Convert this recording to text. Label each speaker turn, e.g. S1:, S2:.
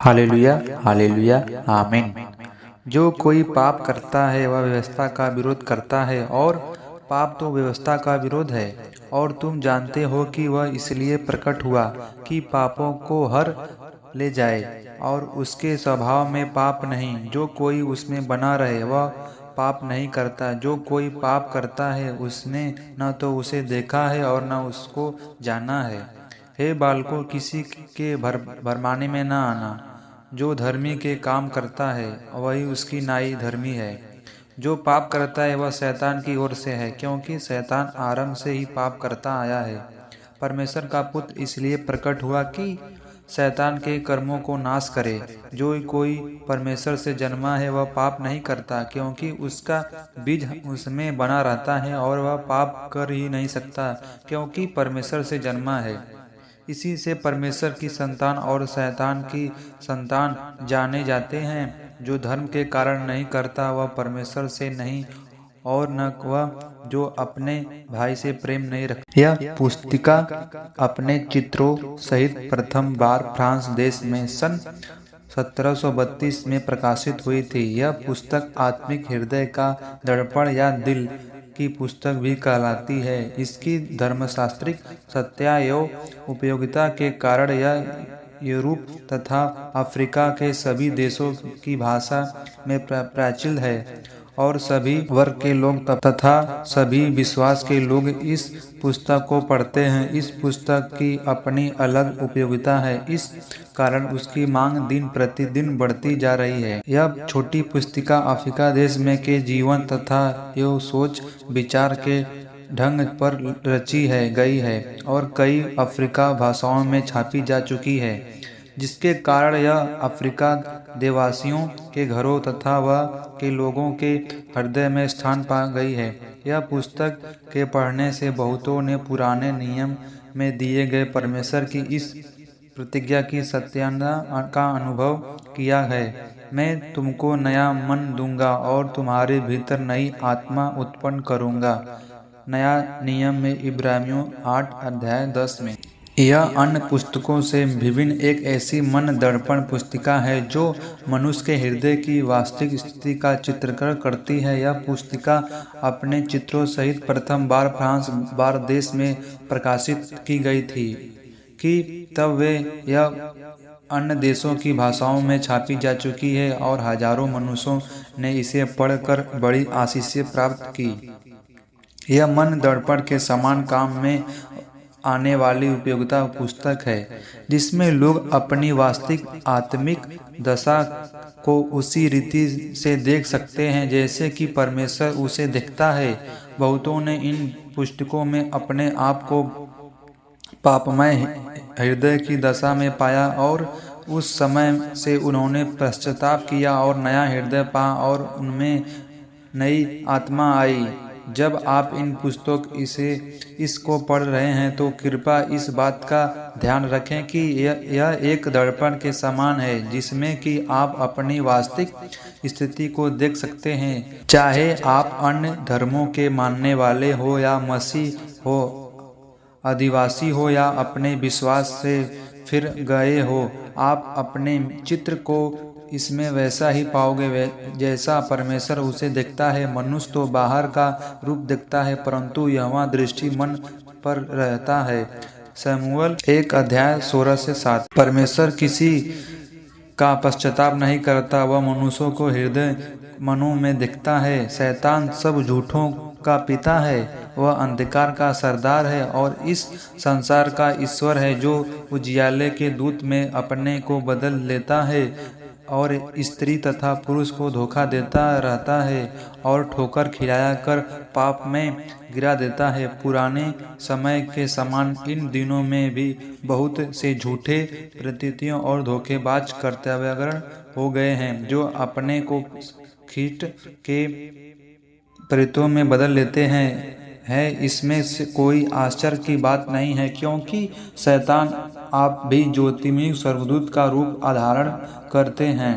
S1: Hallelujah hallelujah आमीन। जो कोई पाप करता है वह व्यवस्था का विरोध करता है, और पाप तो व्यवस्था का विरोध है। और तुम जानते हो कि वह इसलिए प्रकट हुआ कि पापों को हर ले जाए, और उसके स्वभाव में पाप नहीं। जो कोई उसमें बना रहे वह पाप नहीं करता। जो कोई पाप करता है उसने न तो उसे देखा है और न उसको जाना है। हे बालकों, किसी के भरमाने में न आना। जो धर्मी के काम करता है वही उसकी नाई धर्मी है। जो पाप करता है वह शैतान की ओर से है, क्योंकि शैतान आरंभ से ही पाप करता आया है। परमेश्वर का पुत्र इसलिए प्रकट हुआ कि शैतान के कर्मों को नाश करे। जो कोई परमेश्वर से जन्मा है वह पाप नहीं करता, क्योंकि उसका बीज उसमें बना रहता है, और वह पाप कर ही नहीं सकता, क्योंकि परमेश्वर से जन्मा है। इसी से परमेश्वर की संतान और शैतान की संतान जाने जाते हैं। जो धर्म के कारण नहीं करता वह परमेश्वर से नहीं, और न वह जो अपने भाई से प्रेम नहीं रखता। यह पुस्तिका अपने चित्रों सहित प्रथम बार फ्रांस देश में सन 1732 में प्रकाशित हुई थी। यह पुस्तक आत्मिक हृदय का दर्पण या दिल की पुस्तक भी कहलाती है। इसकी धर्मशास्त्रिक सत्ता एवं उपयोगिता के कारण यह यूरोप तथा अफ्रीका के सभी देशों की भाषा में प्रचलित है, और सभी वर्ग के लोग तथा सभी विश्वास के लोग इस पुस्तक को पढ़ते हैं। इस पुस्तक की अपनी अलग उपयोगिता है, इस कारण उसकी मांग दिन प्रतिदिन बढ़ती जा रही है। यह छोटी पुस्तिका अफ्रीका देश में के जीवन तथा एवं सोच विचार के ढंग पर रची गई है, और कई अफ्रीका भाषाओं में छापी जा चुकी है, जिसके कारण यह अफ्रीका देवासियों के घरों तथा वह के लोगों के हृदय में स्थान पा गई है। यह पुस्तक के पढ़ने से बहुतों ने पुराने नियम में दिए गए परमेश्वर की इस प्रतिज्ञा की सत्यता का अनुभव किया है। मैं तुमको नया मन दूंगा और तुम्हारे भीतर नई आत्मा उत्पन्न करूंगा। नया नियम में इब्रानियों 8:10 में। यह अन्य पुस्तकों से विभिन्न एक ऐसी मन दर्पण पुस्तिका है जो मनुष्य के हृदय की वास्तविक स्थिति का चित्रण करती है। यह पुस्तिका अपने चित्रों सहित प्रथम बार फ्रांस देश में प्रकाशित की गई थी कि तब वे यह अन्य देशों की भाषाओं में छापी जा चुकी है, और हजारों मनुष्यों ने इसे पढ़कर बड़ी आशीषें प्राप्त की। यह मन दर्पण के समान काम में आने वाली उपयोगिता पुस्तक है, जिसमें लोग अपनी वास्तविक आत्मिक दशा को उसी रीति से देख सकते हैं जैसे कि परमेश्वर उसे देखता है। बहुतों ने इन पुस्तकों में अपने आप को पापमय हृदय की दशा में पाया, और उस समय से उन्होंने पश्चाताप किया और नया हृदय पा, और उनमें नई आत्मा आई। जब आप इन पुस्तक इसको पढ़ रहे हैं तो कृपया इस बात का ध्यान रखें कि यह एक दर्पण के समान है, जिसमें कि आप अपनी वास्तविक स्थिति को देख सकते हैं। चाहे आप अन्य धर्मों के मानने वाले हो या मसीह हो, आदिवासी हो या अपने विश्वास से फिर गए हो, आप अपने चित्र को इसमें वैसा ही पाओगे जैसा परमेश्वर उसे देखता है। मनुष्य तो बाहर का रूप देखता है, परंतु यहोवा दृष्टि मन पर रहता है। शमूएल 1:16-7। परमेश्वर किसी का पश्चाताप नहीं करता, वह मनुष्यों को हृदय मनों में देखता है। शैतान सब झूठों का पिता है, वह अंधकार का सरदार है और इस संसार का ईश्वर है, जो उजियाले के दूत में अपने को बदल लेता है और स्त्री तथा पुरुष को धोखा देता रहता है और ठोकर खिलाया कर पाप में गिरा देता है। पुराने समय के समान इन दिनों में भी बहुत से झूठे प्रतीतियों और धोखेबाज कर्तव्यग्रह हो गए हैं, जो अपने को ख्रीष्ट के प्रेतों में बदल लेते हैं। इसमें से कोई आश्चर्य की बात नहीं है, क्योंकि शैतान आप भी ज्योतिर्मय स्वर्गदूत का रूप धारण करते हैं।